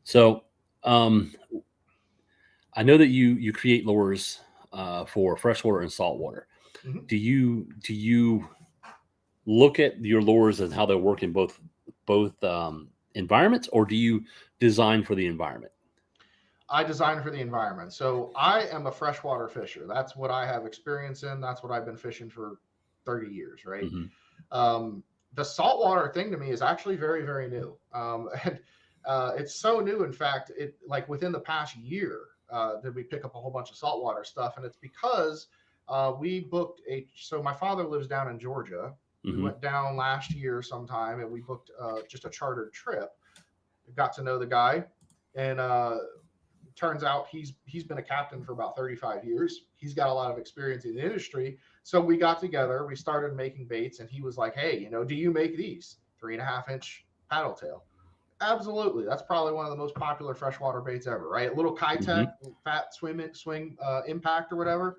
So, um, I know that you create lures for freshwater and saltwater. Mhm. Do you look at your lures and how they work in both environments, or do you design for the environment? I design for the environment. So I am a freshwater fisher. That's what I have experience in. That's what I've been fishing for 30 years, right? Hmm. Um, the saltwater thing to me is actually very, very new. And it's so new, in fact, it like within the past year, did we pick up a whole bunch of saltwater stuff. And it's because we booked so my father lives down in Georgia. We Hmm. went down last year sometime and we booked just a chartered trip. Got to know the guy. And turns out he's been a captain for about 35 years. He's got a lot of experience in the industry. So we got together, we started making baits, and he was like, "Hey, do you make these 3.5 inch paddle tail?" Absolutely. That's probably one of the most popular freshwater baits ever, right? Little Kitech Hmm. fat swing impact or whatever.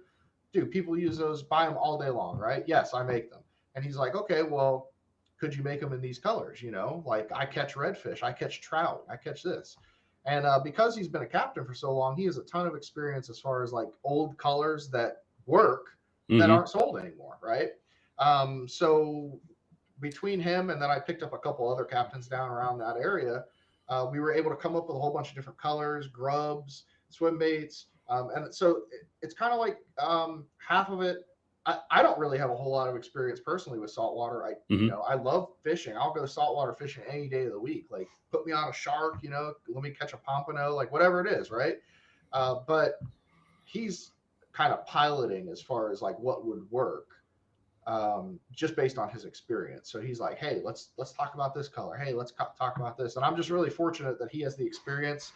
Dude, people use those, buy them all day long, right? Yes, I make them. And he's like, okay, well, could you make them in these colors? Like I catch redfish, I catch trout, I catch this. And because he's been a captain for so long, he has a ton of experience as far as like old colors that work that Hmm. aren't sold anymore, right? So between him and then I picked up a couple other captains down around that area, we were able to come up with a whole bunch of different colors, grubs, swim baits. And so it's kind of like half of it. I don't really have a whole lot of experience personally with saltwater. Hmm. I love fishing. I'll go saltwater fishing any day of the week. Like put me on a shark, let me catch a pompano, like whatever it is, right? But he's kind of piloting as far as like what would work just based on his experience. So he's like, "Hey, let's talk about this color. Hey, let's talk about this." And I'm just really fortunate that he has the experience